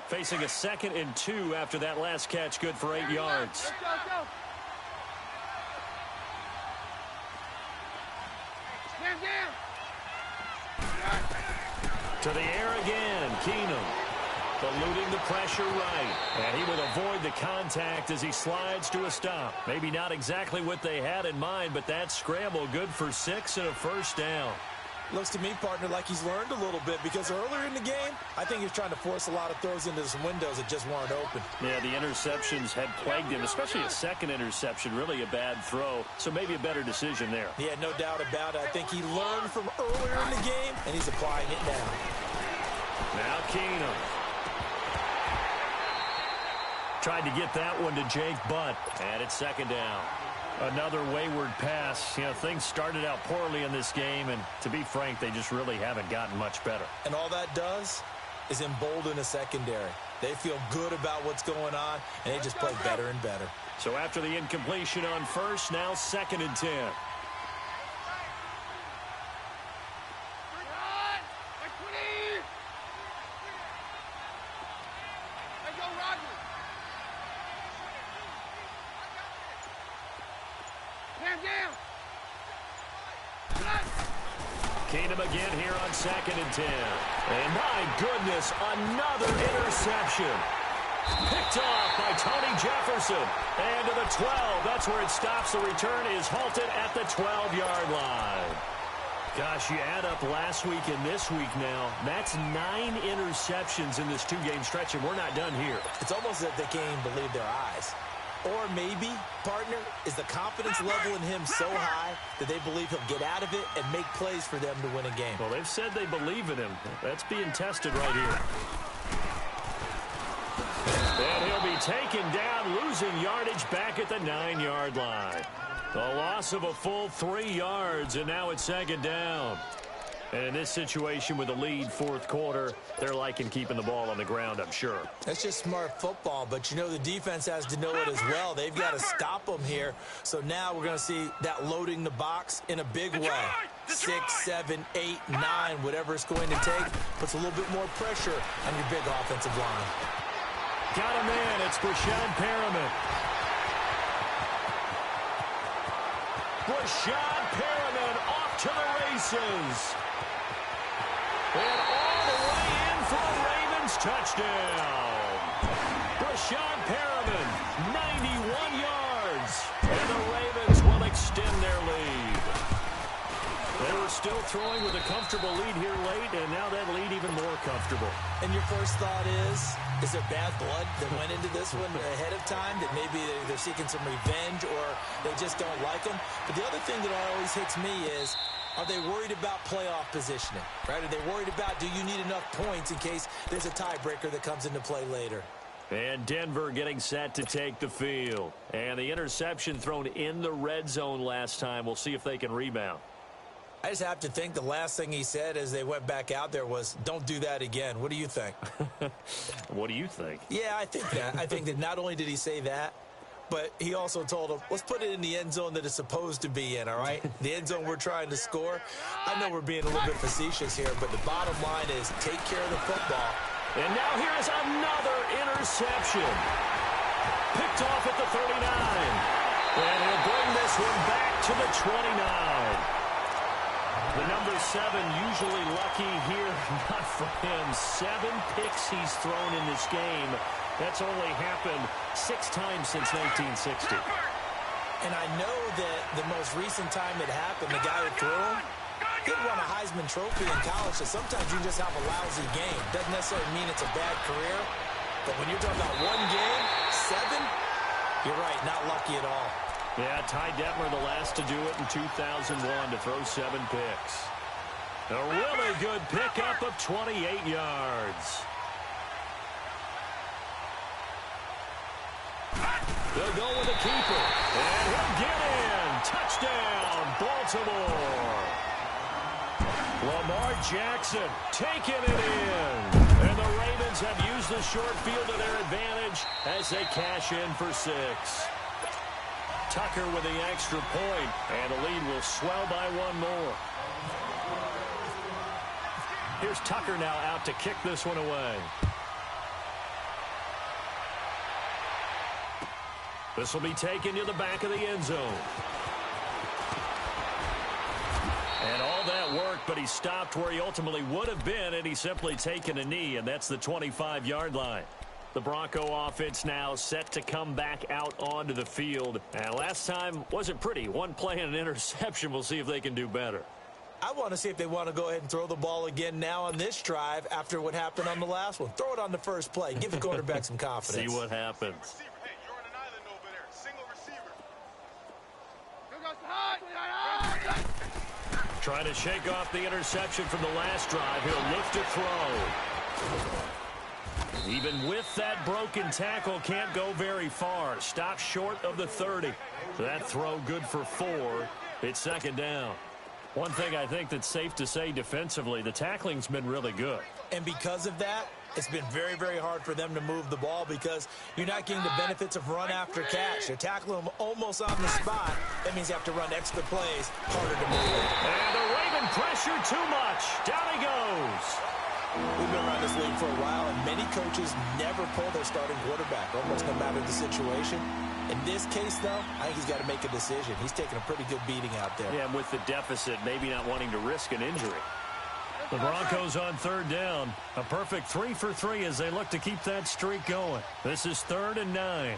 Facing a 2nd and 2 after that last catch, good for 8 yards. To the air again, Keenum. Eluding the pressure right. And he will avoid the contact as he slides to a stop. Maybe not exactly what they had in mind, but that scramble good for 6 and a 1st down. Looks to me, partner, like he's learned a little bit because earlier in the game, I think he's trying to force a lot of throws into some windows that just weren't open. Yeah, the interceptions had plagued him, especially a 2nd interception, really a bad throw, so maybe a better decision there. Yeah, no doubt about it. I think he learned from earlier in the game, and he's applying it now. Now Keenum. Tried to get that one to Jake Butt, and it's 2nd down. Another wayward pass. You know, things started out poorly in this game, and to be frank, they just really haven't gotten much better. And all that does is embolden a secondary. They feel good about what's going on, and they just play better and better. So after the incompletion on 1st, now 2nd and 10. Keenum again here on 2nd and 10. And my goodness, another interception. Picked off by Tony Jefferson. And to the 12. That's where it stops. The return is halted at the 12-yard line. Gosh, you add up last week and this week now. That's 9 interceptions in this two-game stretch, and we're not done here. It's almost as if they can't even believe their eyes. Or maybe, partner, is the confidence level in him so high that they believe he'll get out of it and make plays for them to win a game. Well, they've said they believe in him. That's being tested right here. And he'll be taken down, losing yardage back at the 9-yard line. The loss of a full 3 yards, and now it's 2nd down. And in this situation with the lead 4th quarter, they're liking keeping the ball on the ground, I'm sure. That's just smart football, but you know the defense has to know it as well. They've got to stop them here. So now we're going to see that loading the box in a big way. 6, 7, 8, 9, whatever it's going to take, puts a little bit more pressure on your big offensive line. Got a man. It's Brashad Perriman. Brashad Perriman off to the races. And all the way in for a Ravens touchdown. Brashad Perriman, 91 yards. And the Ravens will extend their lead. They were still throwing with a comfortable lead here late, and now that lead even more comfortable. And your first thought is there bad blood that went into this one ahead of time, that maybe they're seeking some revenge or they just don't like them? But the other thing that always hits me is, are they worried about playoff positioning? Right? Are they worried about, do you need enough points in case there's a tiebreaker that comes into play later? And Denver getting set to take the field. And the interception thrown in the red zone last time. We'll see if they can rebound. I just have to think the last thing he said as they went back out there was, don't do that again. What do you think? What do you think? Yeah, I think that. I think that not only did he say that, but he also told him, let's put it in the end zone that it's supposed to be in, all right? The end zone we're trying to score. I know we're being a little bit facetious here, but the bottom line is take care of the football. And now here's another interception. Picked off at the 39. And he'll bring this one back to the 29. The number 7 usually lucky here. Not for him. 7 picks he's thrown in this game. That's only happened 6 times since 1960. And I know that the most recent time it happened, the guy who threw him, did won a Heisman Trophy in college, so sometimes you just have a lousy game. Doesn't necessarily mean it's a bad career, but when you're talking about one game, 7, you're right, not lucky at all. Yeah, Ty Detmer the last to do it in 2001 to throw 7 picks. A really good pickup of 28 yards. They'll go with a keeper. And he'll get in. Touchdown, Baltimore. Lamar Jackson taking it in. And the Ravens have used the short field to their advantage as they cash in for 6. Tucker with the extra point, and the lead will swell by 1 more. Here's Tucker now out to kick this one away. This will be taken to the back of the end zone. And all that worked, but he stopped where he ultimately would have been, and he's simply taken a knee, and that's the 25-yard line. The Bronco offense now set to come back out onto the field. And last time wasn't pretty. 1 play and an interception. We'll see if they can do better. I want to see if they want to go ahead and throw the ball again now on this drive after what happened on the last one. Throw it on the first play. Give the quarterback some confidence. See what happens. Hey, you're on an island over there. Single receiver. Trying to shake off the interception from the last drive. He'll look to throw. Even with that broken tackle, can't go very far. Stop short of the 30. That throw good for 4. It's 2nd down. One thing I think that's safe to say defensively, the tackling's been really good. And because of that, it's been very, very hard for them to move the ball because you're not getting the benefits of run after catch. You're tackling them almost on the spot. That means you have to run extra plays, harder to move. And the Raven pressure too much. Down he goes. We've been around this league for a while, and many coaches never pull their starting quarterback, almost no matter the situation. In this case, though, I think he's got to make a decision. He's taking a pretty good beating out there. Yeah, and with the deficit, maybe not wanting to risk an injury. The Broncos on third down. A perfect 3 for 3 as they look to keep that streak going. This is 3rd and 9.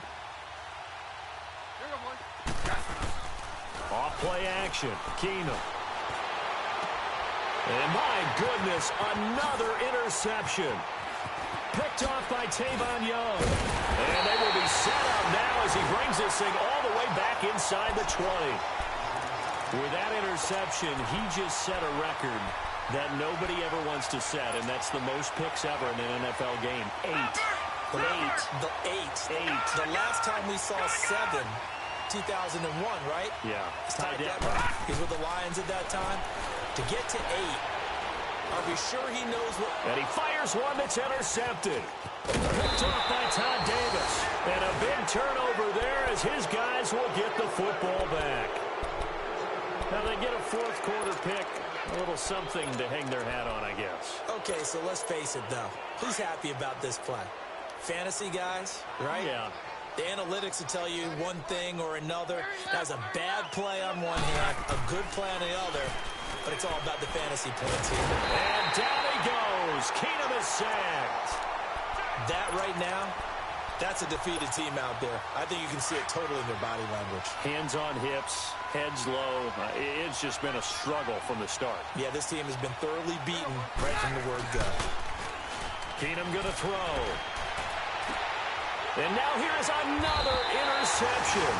Off-play action. Keenum. And my goodness, another interception. Picked off by Tavon Young. And they will be set up now as he brings this thing all the way back inside the 20. With that interception, he just set a record that nobody ever wants to set, and that's the most picks ever in an NFL game. 8. The last time we saw 7, 2001, right? Yeah. Ty Detmer. He's with the Lions at that time. To get to 8, are we sure he knows what? And he fires one that's intercepted. Picked off by Todd Davis. And a big turnover there as his guys will get the football back. Now they get a fourth quarter pick. A little something to hang their hat on, I guess. Okay, so let's face it, though. Who's happy about this play? Fantasy guys, right? Yeah. The analytics will tell you one thing or another. That was a bad play on one hand, a good play on the other, but it's all about the fantasy points here. And down he goes. Keenum is sacked. That right now, that's a defeated team out there. I think you can see it totally in their body language. Hands on hips, heads low. It's just been a struggle from the start. Yeah, this team has been thoroughly beaten right from the word go. Keenum going to throw. And now here's another interception.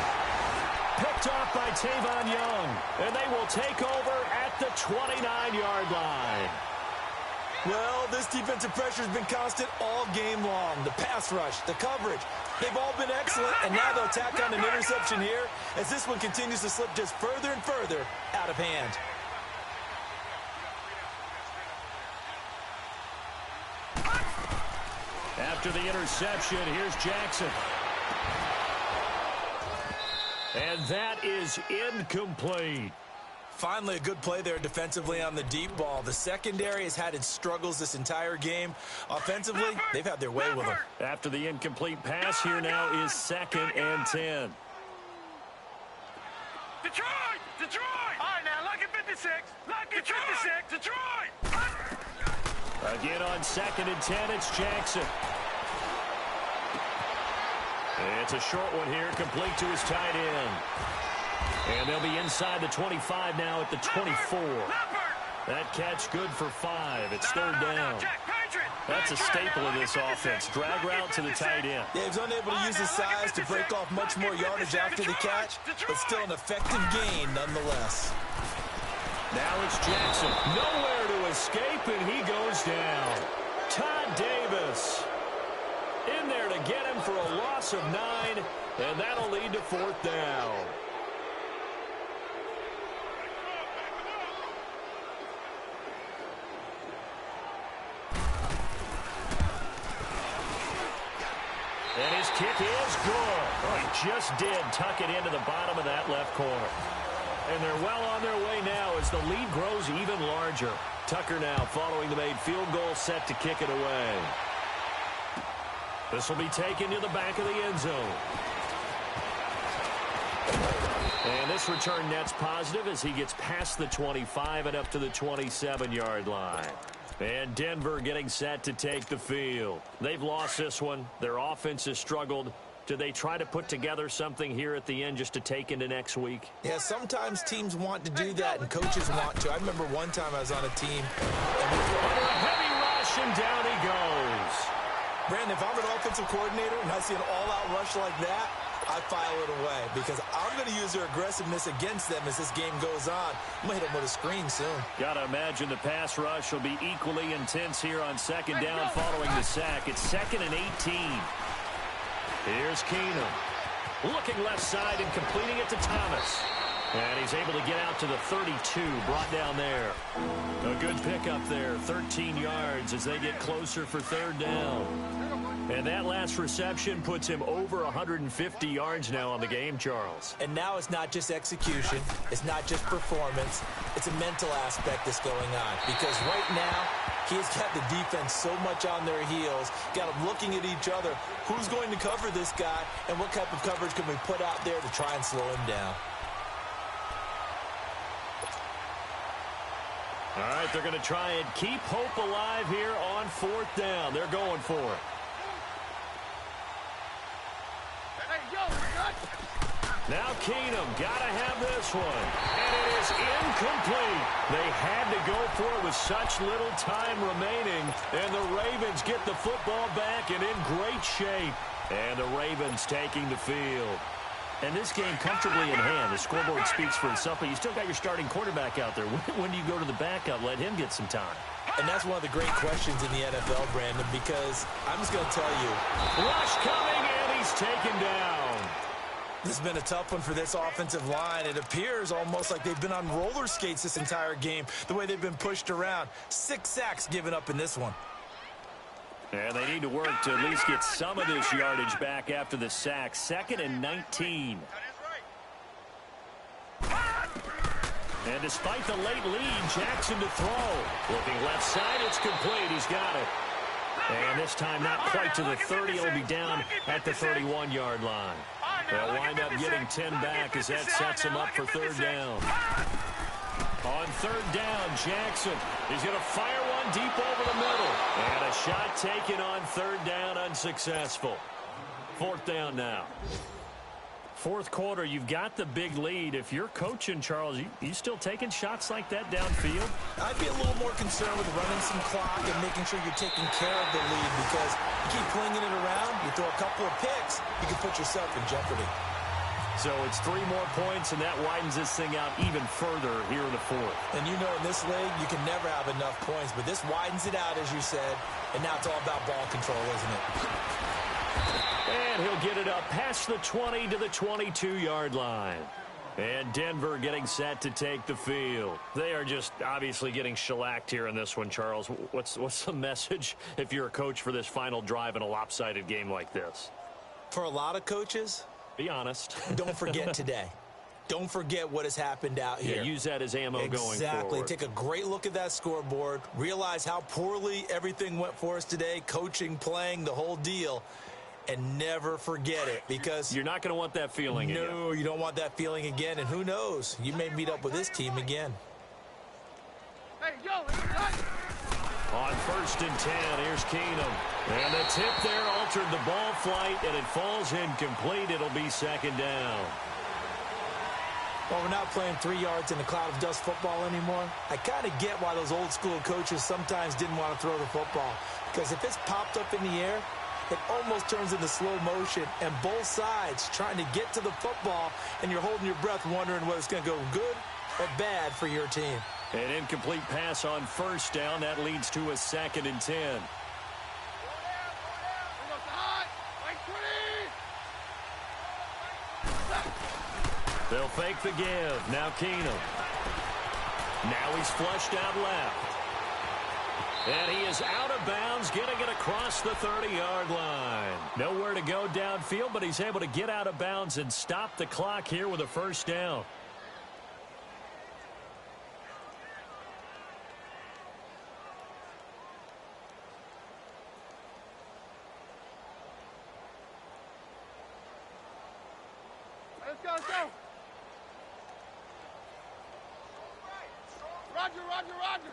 Picked off by Tavon Young. And they will take over at the 29-yard line. Well, this defensive pressure has been constant all game long. The pass rush, the coverage, they've all been excellent, and now they'll tack on an interception here as this one continues to slip just further and further out of hand. After the interception, here's Jackson. And that is incomplete. Finally, a good play there defensively on the deep ball. The secondary has had its struggles this entire game. Offensively, they've had their way with them. After the incomplete pass, here now is 2nd and 10. Detroit! Detroit! All right, now, lucky 56. Lucky 56. Detroit! Again on 2nd and 10, it's Jackson. It's a short one here, complete to his tight end. And they'll be inside the 25 now at the 24. That catch good for 5. It's 3rd down. That's a staple of this offense. Drag route to the tight end. Yeah, he's unable to use his size to break off much more yardage after the catch, but still an effective gain nonetheless. Now it's Jackson. Nowhere to escape, and he goes down. Todd Davis in there to get him for a loss of 9, and that'll lead to 4th down. And his kick is good. Oh, he just did tuck it into the bottom of that left corner. And they're well on their way now as the lead grows even larger. Tucker now following the made field goal, set to kick it away. This will be taken to the back of the end zone. And this return net's positive as he gets past the 25 and up to the 27-yard line. And Denver getting set to take the field. They've lost this one. Their offense has struggled. Do they try to put together something here at the end just to take into next week? Yeah, sometimes teams want to do that and coaches want to. I remember one time I was on a team. And under a heavy rush, and down he goes. Brandon, if I'm an offensive coordinator and I see an all-out rush like that, I file it away because I'm going to use their aggressiveness against them as this game goes on. I'm going to hit them with a screen soon. Got to imagine the pass rush will be equally intense here on 2nd down following the sack. It's 2nd and 18. Here's Keenum. Looking left side and completing it to Thomas. And he's able to get out to the 32, brought down there. A good pickup there, 13 yards as they get closer for 3rd down. And that last reception puts him over 150 yards now on the game, Charles. And now it's not just execution. It's not just performance. It's a mental aspect that's going on. Because right now, He's got the defense so much on their heels, got them looking at each other. Who's going to cover this guy, and what type of coverage can we put out there to try and slow him down? All right, they're going to try and keep hope alive here on 4th down. They're going for it. Now Keenum got to have this one. And it is incomplete. They had to go for it with such little time remaining. And the Ravens get the football back and in great shape. And the Ravens taking the field. And this game comfortably in hand. The scoreboard speaks for itself, but you still got your starting quarterback out there. When do you go to the backup? Let him get some time. And that's one of the great questions in the NFL, Brandon, because I'm just going to tell you. Rush coming, and he's taken down. This has been a tough one for this offensive line. It appears almost like they've been on roller skates this entire game, the way they've been pushed around. 6 sacks given up in this one. And they need to work to at least get some of this yardage back after the sack. 2nd and 19. And despite the late lead, Jackson to throw. Looking left side, it's complete. He's got it. And this time not quite to the 30. It'll be down at the 31-yard line. They'll wind up getting 10 back as that sets him up for 3rd down. On 3rd down, Jackson is going to fire one deep over the middle. And a shot taken on 3rd down, unsuccessful. 4th down now. 4th quarter, you've got the big lead. If you're coaching, Charles, you still taking shots like that downfield? I'd be a little more concerned with running some clock and making sure you're taking care of the lead, because you keep flinging it around, you throw a couple of picks, you can put yourself in jeopardy. So it's 3 more points, and that widens this thing out even further here in the 4th. And you know, in this league, you can never have enough points, but this widens it out, as you said, and now it's all about ball control, isn't it? And he'll get it up past the 20 to the 22-yard line. And Denver getting set to take the field. They are just obviously getting shellacked here in this one, Charles. What's the message if you're a coach for this final drive in a lopsided game like this? For a lot of coaches, be honest. Don't forget today. Don't forget what has happened out here. Yeah, use that as ammo going forward. Exactly. Take a great look at that scoreboard. Realize how poorly everything went for us today. Coaching, playing, the whole deal. And never forget it, because you're not going to want that feeling again. No, you don't want that feeling again. And who knows? You may meet up with this team again. Hey, yo, on 1st and 10, here's Keenum. And the tip there altered the ball flight, and it falls incomplete. It'll be 2nd down. Well, we're not playing 3 yards in a cloud of dust football anymore. I kind of get why those old school coaches sometimes didn't want to throw the football, because if it's popped up in the air, it almost turns into slow motion, and both sides trying to get to the football, and you're holding your breath wondering whether it's going to go good or bad for your team. An incomplete pass on 1st down. That leads to a 2nd and 10. They'll fake the give. Now Keenum. Now he's flushed out left. And he is out of bounds, getting it across the 30-yard line. Nowhere to go downfield, but he's able to get out of bounds and stop the clock here with a 1st down. Let's go, let's go. Roger, roger, roger.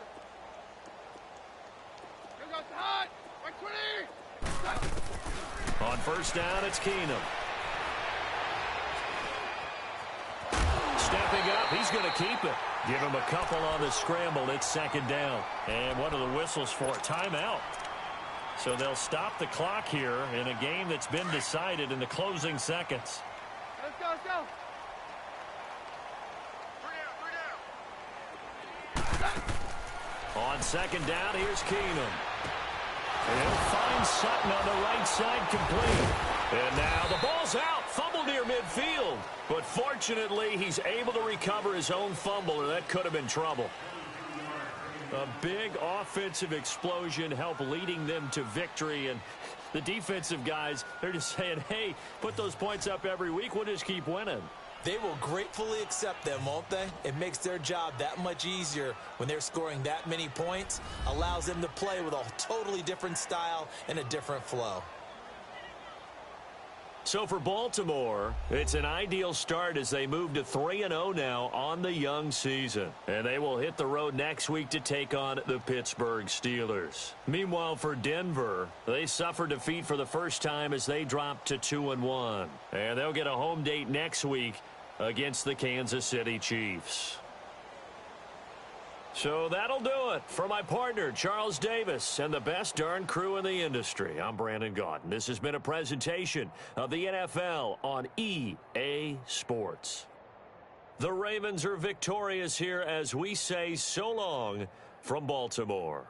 Here goes the hot. Right 20. On 1st down, it's Keenum. Stepping up, he's going to keep it. Give him a couple on the scramble. It's 2nd down. And what are the whistles for? Timeout. So they'll stop the clock here in a game that's been decided in the closing seconds. Let's go, let's go. 3 down. On 2nd down, here's Keenum. And he'll find Sutton on the right side, complete. And now the ball's out. Fumble near midfield. But fortunately, he's able to recover his own fumble, or that could have been trouble. A big offensive explosion helped leading them to victory. And the defensive guys, they're just saying, hey, put those points up every week. We'll just keep winning. They will gratefully accept them, won't they? It makes their job that much easier when they're scoring that many points, allows them to play with a totally different style and a different flow. So for Baltimore, it's an ideal start as they move to 3-0 now on the young season. And they will hit the road next week to take on the Pittsburgh Steelers. Meanwhile, for Denver, they suffered defeat for the first time as they dropped to 2-1. And they'll get a home date next week against the Kansas City Chiefs. So that'll do it. For my partner, Charles Davis, and the best darn crew in the industry, I'm Brandon Gaudin. This has been a presentation of the NFL on EA Sports. The Ravens are victorious here as we say so long from Baltimore.